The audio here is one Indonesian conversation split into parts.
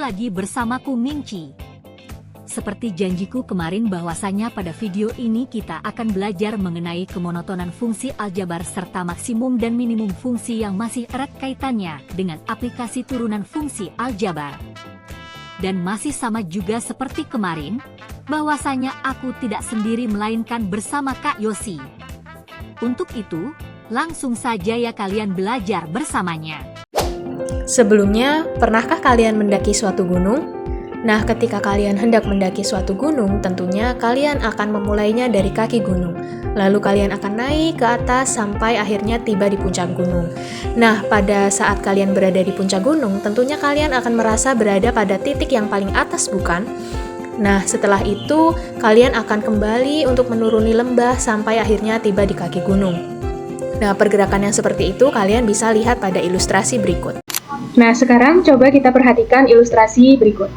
lagi bersamaku Mingci. Seperti janjiku kemarin bahwasanya pada video ini kita akan belajar mengenai kemonotonan fungsi aljabar serta maksimum dan minimum fungsi yang masih erat kaitannya dengan aplikasi turunan fungsi aljabar. Dan masih sama juga seperti kemarin, bahwasanya aku tidak sendiri melainkan bersama Kak Yosi. Untuk itu, langsung saja ya kalian belajar bersamanya. Sebelumnya, pernahkah kalian mendaki suatu gunung? Nah, ketika kalian hendak mendaki suatu gunung, tentunya kalian akan memulainya dari kaki gunung. Lalu kalian akan naik ke atas sampai akhirnya tiba di puncak gunung. Nah, pada saat kalian berada di puncak gunung, tentunya kalian akan merasa berada pada titik yang paling atas, bukan? Nah, setelah itu, kalian akan kembali untuk menuruni lembah sampai akhirnya tiba di kaki gunung. Nah, pergerakan yang seperti itu kalian bisa lihat pada ilustrasi berikut. Nah, sekarang coba kita perhatikan ilustrasi berikut.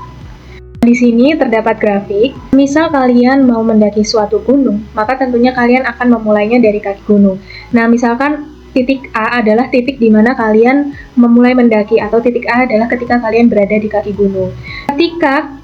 Di sini terdapat grafik. Misal kalian mau mendaki suatu gunung, maka tentunya kalian akan memulainya dari kaki gunung. Nah, misalkan titik A adalah titik di mana kalian memulai mendaki, atau titik A adalah ketika kalian berada di kaki gunung. Ketika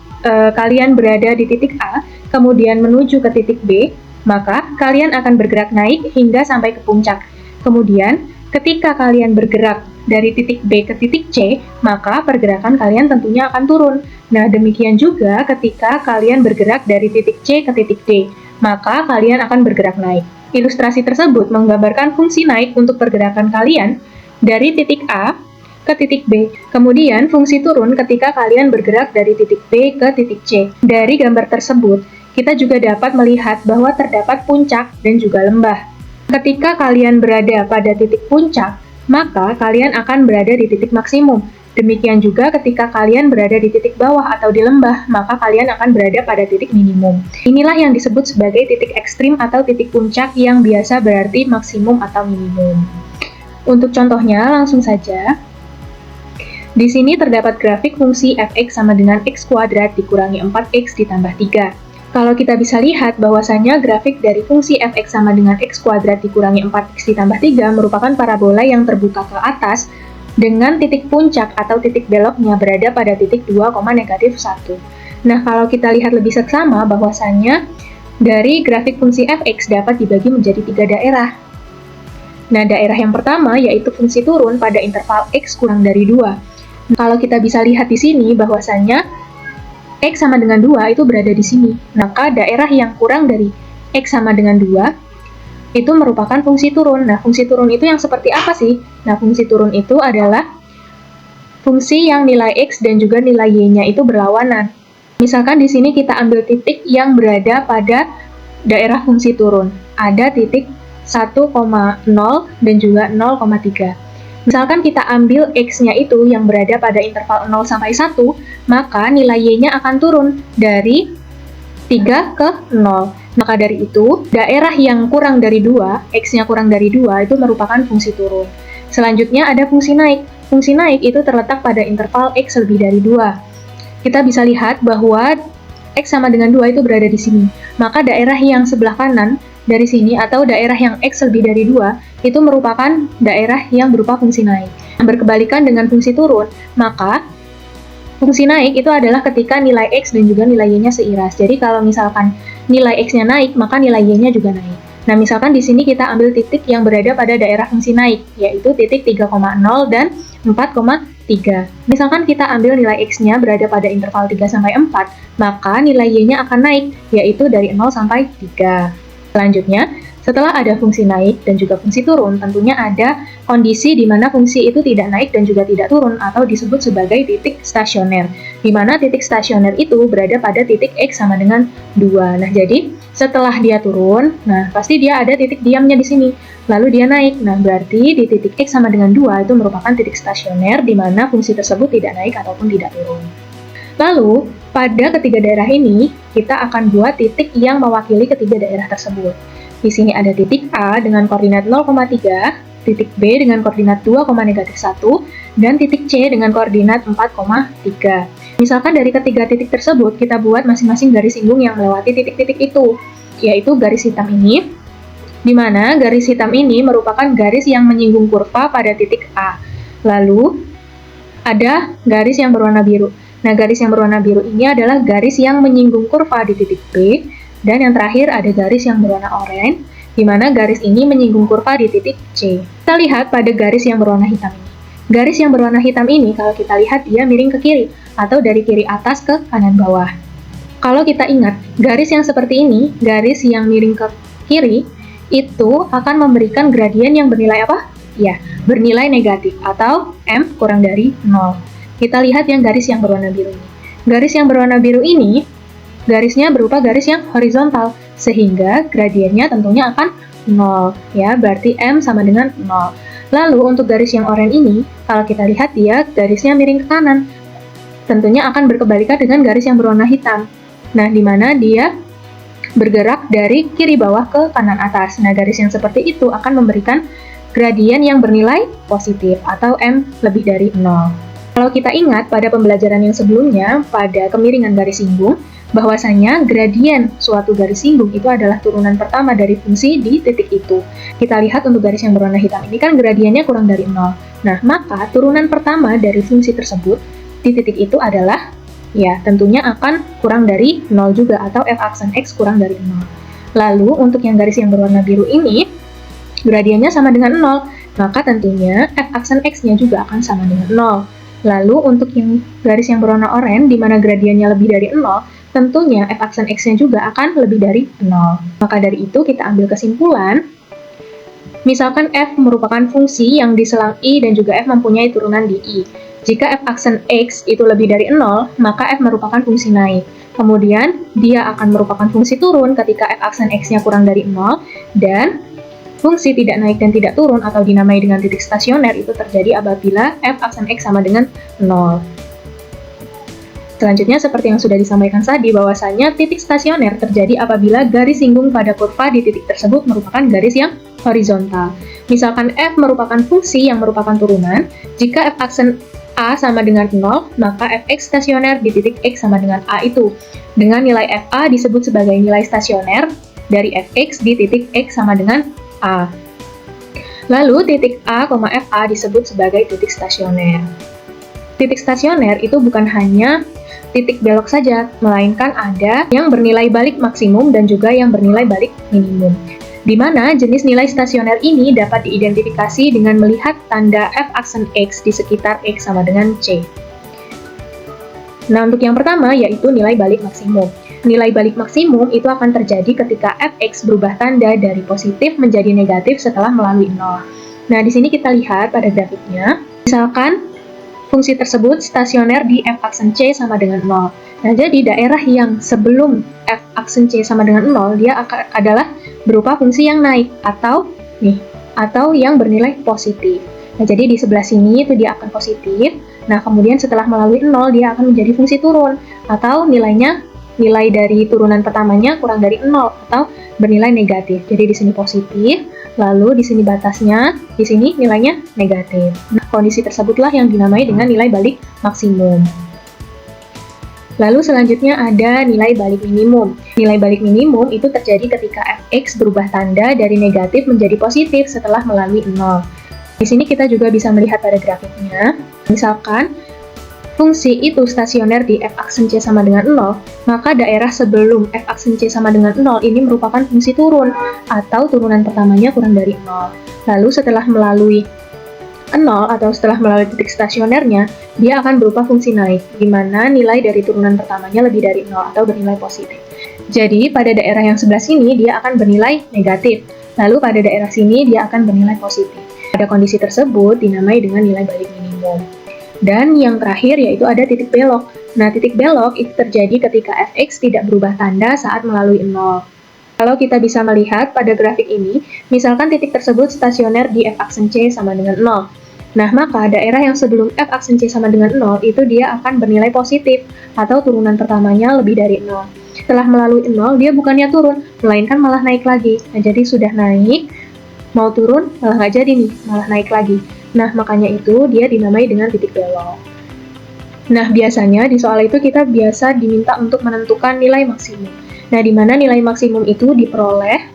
kalian berada di titik A, kemudian menuju ke titik B, maka kalian akan bergerak naik hingga sampai ke puncak. Kemudian, ketika kalian bergerak dari titik B ke titik C, maka pergerakan kalian tentunya akan turun. Nah, demikian juga ketika kalian bergerak dari titik C ke titik D, maka kalian akan bergerak naik. Ilustrasi tersebut menggambarkan fungsi naik untuk pergerakan kalian dari titik A ke titik B. Kemudian, fungsi turun ketika kalian bergerak dari titik B ke titik C. Dari gambar tersebut, kita juga dapat melihat bahwa terdapat puncak dan juga lembah. Ketika kalian berada pada titik puncak, maka kalian akan berada di titik maksimum. Demikian juga ketika kalian berada di titik bawah atau di lembah, maka kalian akan berada pada titik minimum. Inilah yang disebut sebagai titik ekstrim atau titik puncak yang biasa berarti maksimum atau minimum. Untuk contohnya, langsung saja. Di sini terdapat grafik fungsi f(x) sama dengan x kuadrat dikurangi 4x ditambah 3. Kalau kita bisa lihat bahwasannya grafik dari fungsi f(x) sama dengan x kuadrat dikurangi 4x ditambah 3 merupakan parabola yang terbuka ke atas dengan titik puncak atau titik beloknya berada pada titik 2, -1. Nah, kalau kita lihat lebih seksama bahwasannya dari grafik fungsi f(x) dapat dibagi menjadi 3 daerah. Nah, daerah yang pertama yaitu fungsi turun pada interval x kurang dari 2. Kalau kita bisa lihat di sini bahwasannya X sama dengan 2 itu berada di sini. Maka daerah yang kurang dari X sama dengan 2 itu merupakan fungsi turun. Nah, fungsi turun itu yang seperti apa sih? Nah, fungsi turun itu adalah fungsi yang nilai X dan juga nilai Y-nya itu berlawanan. Misalkan di sini kita ambil titik yang berada pada daerah fungsi turun. Ada titik 1,0 dan juga 0,3. Misalkan kita ambil X-nya itu yang berada pada interval 0 sampai 1, maka nilai Y-nya akan turun dari 3 ke 0. Maka dari itu, daerah yang kurang dari 2, X-nya kurang dari 2, itu merupakan fungsi turun. Selanjutnya ada fungsi naik. Fungsi naik itu terletak pada interval X lebih dari 2. Kita bisa lihat bahwa X sama dengan 2 itu berada di sini. Maka daerah yang sebelah kanan dari sini atau daerah yang X lebih dari 2 itu merupakan daerah yang berupa fungsi naik. Berkebalikan dengan fungsi turun, maka fungsi naik itu adalah ketika nilai X dan juga nilai Y-nya seiras. Jadi kalau misalkan nilai X-nya naik, maka nilai Y-nya juga naik. Nah, misalkan di sini kita ambil titik yang berada pada daerah fungsi naik, yaitu titik 3,0 dan 4,3. Misalkan kita ambil nilai X-nya berada pada interval 3 sampai 4, maka nilai Y-nya akan naik, yaitu dari 0 sampai 3. Selanjutnya, setelah ada fungsi naik dan juga fungsi turun, tentunya ada kondisi di mana fungsi itu tidak naik dan juga tidak turun atau disebut sebagai titik stasioner, di mana titik stasioner itu berada pada titik X sama dengan 2. Nah, jadi setelah dia turun, nah pasti dia ada titik diamnya di sini, lalu dia naik. Nah, berarti di titik X sama dengan 2 itu merupakan titik stasioner di mana fungsi tersebut tidak naik ataupun tidak turun. Lalu, pada ketiga daerah ini, kita akan buat titik yang mewakili ketiga daerah tersebut. Di sini ada titik A dengan koordinat 0,3, titik B dengan koordinat 2,-1, dan titik C dengan koordinat 4,3. Misalkan dari ketiga titik tersebut, kita buat masing-masing garis singgung yang melewati titik-titik itu, yaitu garis hitam ini, di mana garis hitam ini merupakan garis yang menyinggung kurva pada titik A. Lalu, ada garis yang berwarna biru. Nah, garis yang berwarna biru ini adalah garis yang menyinggung kurva di titik P, dan yang terakhir ada garis yang berwarna oranye, di mana garis ini menyinggung kurva di titik C. Kita lihat pada garis yang berwarna hitam ini. Garis yang berwarna hitam ini kalau kita lihat dia miring ke kiri, atau dari kiri atas ke kanan bawah. Kalau kita ingat, garis yang seperti ini, garis yang miring ke kiri, itu akan memberikan gradien yang bernilai apa? Ya, bernilai negatif, atau M kurang dari 0. Kita lihat yang garis yang berwarna biru ini. Garis yang berwarna biru ini, garisnya berupa garis yang horizontal, sehingga gradiennya tentunya akan 0. Ya, berarti M sama dengan 0. Lalu untuk garis yang oranye ini, kalau kita lihat dia garisnya miring ke kanan, tentunya akan berkebalikan dengan garis yang berwarna hitam. Nah, di mana dia bergerak dari kiri bawah ke kanan atas. Nah, garis yang seperti itu akan memberikan gradien yang bernilai positif atau M lebih dari 0. Kalau kita ingat pada pembelajaran yang sebelumnya, pada kemiringan garis singgung, bahwasanya gradien suatu garis singgung itu adalah turunan pertama dari fungsi di titik itu. Kita lihat untuk garis yang berwarna hitam ini kan gradiennya kurang dari 0. Nah, maka turunan pertama dari fungsi tersebut di titik itu adalah, ya tentunya akan kurang dari 0 juga, atau f aksen x kurang dari 0. Lalu untuk yang garis yang berwarna biru ini, gradiennya sama dengan 0, maka tentunya f aksen x-nya juga akan sama dengan 0. Lalu untuk yang garis yang berwarna oranye, di mana gradiennya lebih dari 0, tentunya f aksen x-nya juga akan lebih dari 0. Maka dari itu kita ambil kesimpulan, misalkan f merupakan fungsi yang di selang i dan juga f mempunyai turunan di i. Jika f aksen x itu lebih dari 0, maka f merupakan fungsi naik. Kemudian, dia akan merupakan fungsi turun ketika f aksen x-nya kurang dari 0, dan fungsi tidak naik dan tidak turun atau dinamai dengan titik stasioner itu terjadi apabila f aksen x sama dengan 0. Selanjutnya, seperti yang sudah disampaikan tadi, bahwasanya titik stasioner terjadi apabila garis singgung pada kurva di titik tersebut merupakan garis yang horizontal. Misalkan f merupakan fungsi yang merupakan turunan, jika f aksen A sama dengan 0, maka fx stasioner di titik x sama dengan A itu. Dengan nilai fa disebut sebagai nilai stasioner dari fx di titik x sama dengan A. Lalu titik A, fa disebut sebagai titik stasioner. Titik stasioner itu bukan hanya titik belok saja, melainkan ada yang bernilai balik maksimum dan juga yang bernilai balik minimum. Di mana jenis nilai stasioner ini dapat diidentifikasi dengan melihat tanda f aksen x di sekitar x sama dengan c. Nah, untuk yang pertama yaitu nilai balik maksimum. Nilai balik maksimum itu akan terjadi ketika fx berubah tanda dari positif menjadi negatif setelah melalui 0. Nah, di sini kita lihat pada grafiknya, misalkan fungsi tersebut stasioner di f aksen c sama dengan 0. Nah, jadi daerah yang sebelum f aksen c sama dengan 0, dia adalah berupa fungsi yang naik atau yang bernilai positif. Nah, jadi di sebelah sini itu dia akan positif. Nah, kemudian setelah melalui 0, dia akan menjadi fungsi turun atau nilai dari turunan pertamanya kurang dari 0 atau bernilai negatif. Jadi di sini positif, lalu di sini batasnya, di sini nilainya negatif. Nah, kondisi tersebutlah yang dinamai dengan nilai balik maksimum. Lalu selanjutnya ada nilai balik minimum. Nilai balik minimum itu terjadi ketika fx berubah tanda dari negatif menjadi positif setelah melalui 0. Di sini kita juga bisa melihat pada grafiknya, misalkan fungsi itu stasioner di f aksen c sama dengan 0, maka daerah sebelum f aksen c sama dengan 0 ini merupakan fungsi turun atau turunan pertamanya kurang dari 0. Lalu setelah melalui 0 atau setelah melalui titik stasionernya, dia akan berupa fungsi naik, di mana nilai dari turunan pertamanya lebih dari 0 atau bernilai positif. Jadi, pada daerah yang sebelah sini, dia akan bernilai negatif. Lalu, pada daerah sini, dia akan bernilai positif. Pada kondisi tersebut, dinamai dengan nilai balik minimum. Dan yang terakhir, yaitu ada titik belok. Nah, titik belok itu terjadi ketika fx tidak berubah tanda saat melalui 0. Kalau kita bisa melihat pada grafik ini, misalkan titik tersebut stasioner di f aksen c sama dengan 0. Nah, maka daerah yang sebelum f aksen c sama dengan 0 itu dia akan bernilai positif atau turunan pertamanya lebih dari 0. Setelah melalui 0, dia bukannya turun, melainkan malah naik lagi. Nah, jadi sudah naik, mau turun, malah nggak jadi nih, malah naik lagi. Nah, makanya itu dia dinamai dengan titik belok. Nah, biasanya di soal itu kita biasa diminta untuk menentukan nilai maksimum. Nah, di mana nilai maksimum itu diperoleh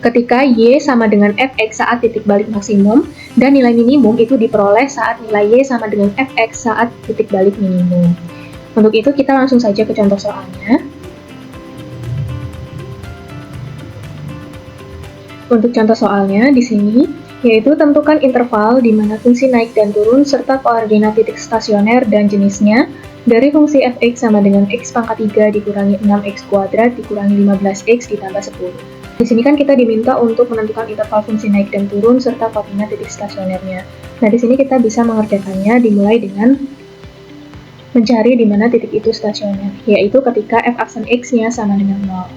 ketika y sama dengan fx saat titik balik maksimum, dan nilai minimum itu diperoleh saat nilai y sama dengan fx saat titik balik minimum. Untuk itu kita langsung saja ke contoh soalnya. Untuk contoh soalnya di sini, yaitu tentukan interval di mana fungsi naik dan turun serta koordinat titik stasioner dan jenisnya dari fungsi fx sama dengan x pangkat 3 dikurangi 6x kuadrat dikurangi 15x ditambah 10. Di sini kan kita diminta untuk menentukan interval fungsi naik dan turun serta koordinat titik stasionernya. Nah, di sini kita bisa mengerjakannya dimulai dengan mencari di mana titik itu stasioner, yaitu ketika f aksen x-nya sama dengan 0.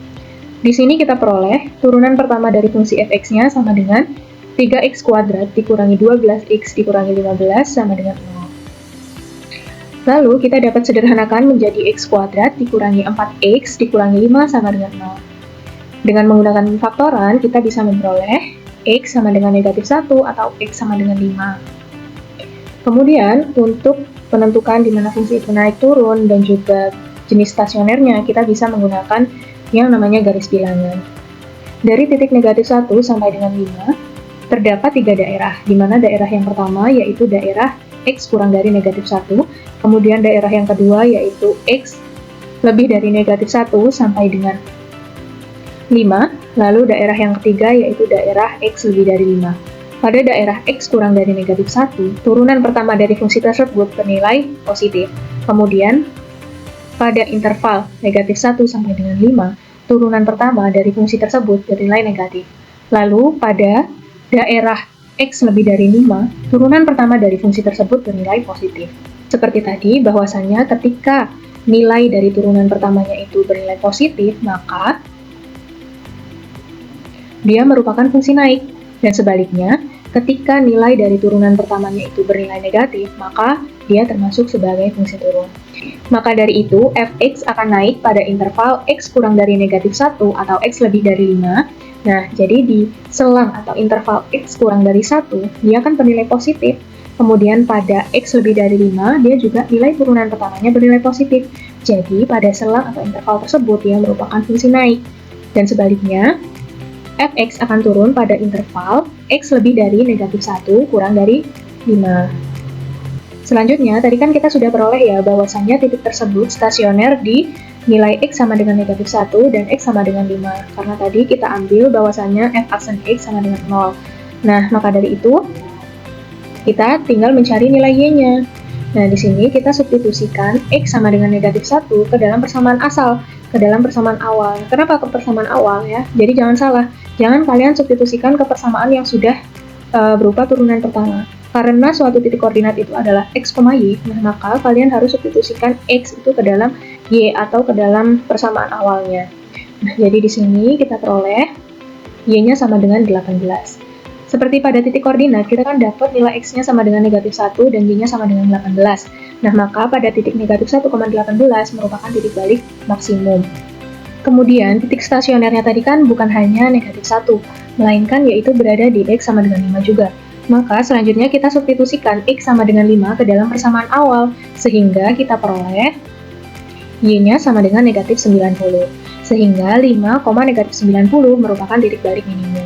Di sini kita peroleh turunan pertama dari fungsi fx-nya sama dengan 3x kuadrat dikurangi 12x dikurangi 15 sama dengan 0. Lalu kita dapat sederhanakan menjadi x kuadrat dikurangi 4x dikurangi 5 sama dengan 0. Dengan menggunakan faktoran, kita bisa memperoleh x sama dengan negatif 1 atau x sama dengan 5. Kemudian, untuk menentukan di mana fungsi itu naik turun dan juga jenis stasionernya, kita bisa menggunakan yang namanya garis bilangan. Dari titik negatif 1 sampai dengan 5, terdapat 3 daerah, di mana daerah yang pertama yaitu daerah x kurang dari negatif 1, kemudian daerah yang kedua yaitu x lebih dari negatif 1 sampai dengan 5, lalu daerah yang ketiga yaitu daerah x lebih dari 5. Pada daerah x kurang dari negatif 1, turunan pertama dari fungsi tersebut bernilai positif. Kemudian, pada interval negatif 1 sampai dengan 5, turunan pertama dari fungsi tersebut bernilai negatif. Lalu, pada daerah x lebih dari 5, turunan pertama dari fungsi tersebut bernilai positif. Seperti tadi, bahwasannya ketika nilai dari turunan pertamanya itu bernilai positif, maka dia merupakan fungsi naik. Dan sebaliknya, ketika nilai dari turunan pertamanya itu bernilai negatif, maka dia termasuk sebagai fungsi turun. Maka dari itu, fx akan naik pada interval x kurang dari negatif 1 atau x lebih dari 5. Nah, jadi di selang atau interval x kurang dari 1, dia akan bernilai positif. Kemudian pada x lebih dari 5, dia juga nilai turunan pertamanya bernilai positif. Jadi, pada selang atau interval tersebut, dia merupakan fungsi naik. Dan sebaliknya, fx akan turun pada interval x lebih dari negatif 1 kurang dari 5. Selanjutnya, tadi kan kita sudah peroleh ya bahwasannya titik tersebut stasioner di nilai x sama dengan negatif 1 dan x sama dengan 5. Karena tadi kita ambil bahwasannya f aksen x sama dengan 0. Nah, maka dari itu, kita tinggal mencari nilai y-nya. Nah, di sini kita substitusikan x sama dengan negatif 1 ke dalam persamaan asal, ke dalam persamaan awal. Kenapa ke persamaan awal ya? Jadi jangan salah, jangan kalian substitusikan ke persamaan yang sudah berupa turunan pertama. Karena suatu titik koordinat itu adalah x, y, nah maka kalian harus substitusikan x itu ke dalam y atau ke dalam persamaan awalnya. Nah, jadi di sini kita peroleh y-nya sama dengan 18. Seperti pada titik koordinat, kita kan dapat nilai x-nya sama dengan negatif 1 dan y-nya sama dengan 18. Nah, maka pada titik negatif 1,18 merupakan titik balik maksimum. Kemudian, titik stasionernya tadi kan bukan hanya negatif 1, melainkan yaitu berada di x sama dengan 5 juga. Maka selanjutnya kita substitusikan x sama dengan 5 ke dalam persamaan awal, sehingga kita peroleh y-nya sama dengan negatif 90. Sehingga 5, negatif 90 merupakan titik balik minimum.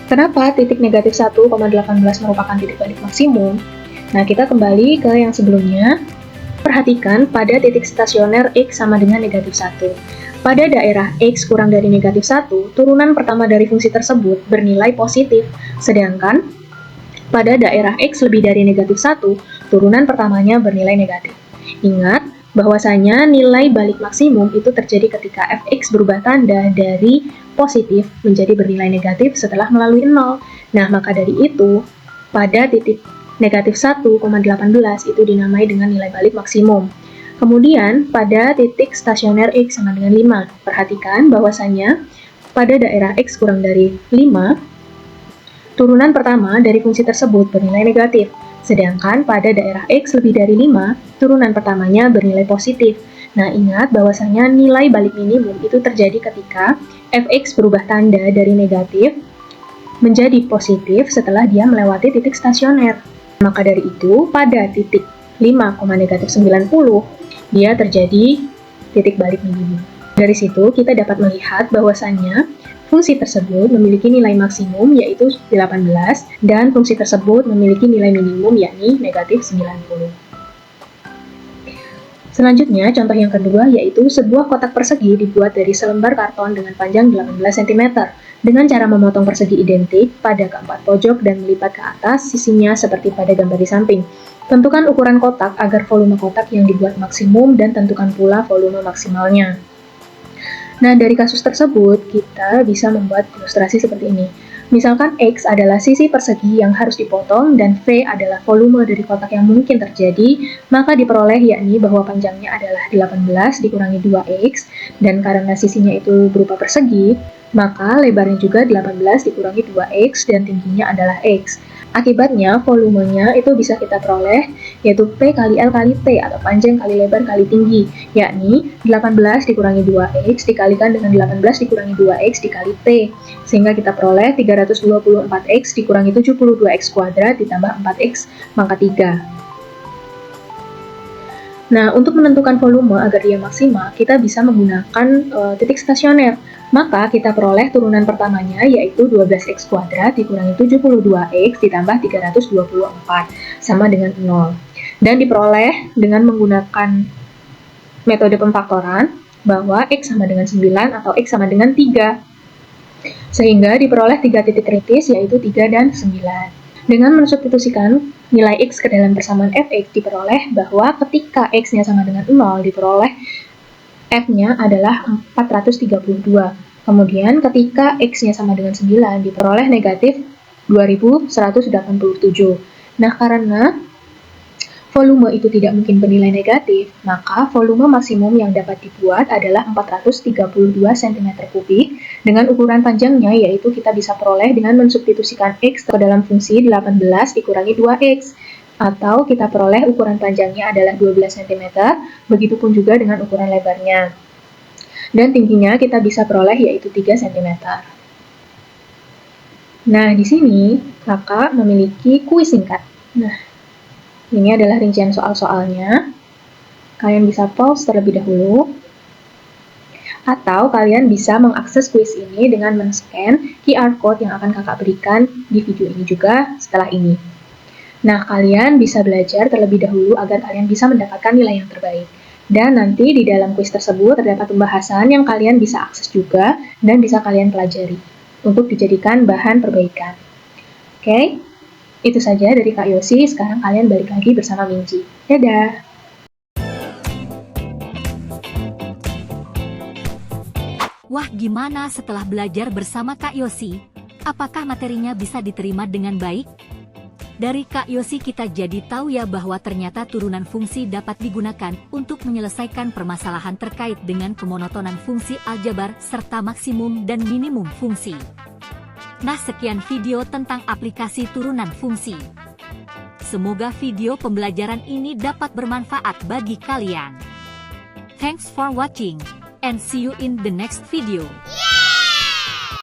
Kenapa titik negatif 1,18 merupakan titik balik maksimum? Nah, kita kembali ke yang sebelumnya. Perhatikan pada titik stasioner x sama dengan negatif 1. Pada daerah x kurang dari negatif 1, turunan pertama dari fungsi tersebut bernilai positif, sedangkan pada daerah x lebih dari negatif 1, turunan pertamanya bernilai negatif. Ingat, bahwasanya nilai balik maksimum itu terjadi ketika fx berubah tanda dari positif menjadi bernilai negatif setelah melalui 0. Nah, maka dari itu, pada titik negatif 1,18 itu dinamai dengan nilai balik maksimum. Kemudian, pada titik stasioner x sama dengan 5, perhatikan bahwasanya pada daerah x kurang dari 5, turunan pertama dari fungsi tersebut bernilai negatif, sedangkan pada daerah x lebih dari 5, turunan pertamanya bernilai positif. Nah, ingat bahwasanya nilai balik minimum itu terjadi ketika fx berubah tanda dari negatif menjadi positif setelah dia melewati titik stasioner. Maka dari itu, pada titik 5,-90, dia terjadi titik balik minimum. Dari situ, kita dapat melihat bahwasannya fungsi tersebut memiliki nilai maksimum yaitu 18 dan fungsi tersebut memiliki nilai minimum yakni negatif 90. Selanjutnya, contoh yang kedua yaitu sebuah kotak persegi dibuat dari selembar karton dengan panjang 18 cm dengan cara memotong persegi identik pada keempat pojok dan melipat ke atas sisinya seperti pada gambar di samping. Tentukan ukuran kotak agar volume kotak yang dibuat maksimum dan tentukan pula volume maksimalnya. Nah, dari kasus tersebut, kita bisa membuat ilustrasi seperti ini. Misalkan X adalah sisi persegi yang harus dipotong dan V adalah volume dari kotak yang mungkin terjadi, maka diperoleh yakni bahwa panjangnya adalah 18 dikurangi 2X, dan karena sisinya itu berupa persegi, maka lebarnya juga 18 dikurangi 2X dan tingginya adalah X. Akibatnya, volumenya itu bisa kita peroleh, yaitu P kali L kali T, atau panjang kali lebar kali tinggi, yakni 18 dikurangi 2X dikalikan dengan 18 dikurangi 2X dikali T, sehingga kita peroleh 324X dikurangi 72X kuadrat ditambah 4X maka 3. Nah, untuk menentukan volume agar dia maksimal, kita bisa menggunakan titik stasioner. Maka kita peroleh turunan pertamanya yaitu 12X kuadrat dikurangi 72X ditambah 324 sama dengan 0. Dan diperoleh dengan menggunakan metode pemfaktoran bahwa X sama dengan 9 atau X sama dengan 3. Sehingga diperoleh 3 titik kritis yaitu 3 dan 9. Dengan mensubstitusikan nilai X ke dalam persamaan Fx diperoleh bahwa ketika X-nya sama dengan 0 diperoleh F-nya adalah 432. Kemudian ketika X-nya sama dengan 9 diperoleh negatif 2187. Nah, karena volume itu tidak mungkin bernilai negatif, maka volume maksimum yang dapat dibuat adalah 432 cm3 dengan ukuran panjangnya yaitu kita bisa peroleh dengan mensubstitusikan X ke dalam fungsi 18 dikurangi 2X. Atau kita peroleh ukuran panjangnya adalah 12 cm, begitupun juga dengan ukuran lebarnya. Dan tingginya kita bisa peroleh yaitu 3 cm. Nah, di sini kakak memiliki kuis singkat. Nah, ini adalah rincian soal-soalnya. Kalian bisa pause terlebih dahulu. Atau kalian bisa mengakses kuis ini dengan men-scan QR code yang akan kakak berikan di video ini juga setelah ini. Nah, kalian bisa belajar terlebih dahulu agar kalian bisa mendapatkan nilai yang terbaik. Dan nanti di dalam kuis tersebut terdapat pembahasan yang kalian bisa akses juga dan bisa kalian pelajari untuk dijadikan bahan perbaikan. Oke, itu saja dari Kak Yosi. Sekarang kalian balik lagi bersama Minji. Dadah! Wah, gimana setelah belajar bersama Kak Yosi? Apakah materinya bisa diterima dengan baik? Dari Kak Yosi kita jadi tahu ya bahwa ternyata turunan fungsi dapat digunakan untuk menyelesaikan permasalahan terkait dengan kemonotonan fungsi aljabar serta maksimum dan minimum fungsi. Nah, sekian video tentang aplikasi turunan fungsi. Semoga video pembelajaran ini dapat bermanfaat bagi kalian. Thanks for watching and see you in the next video.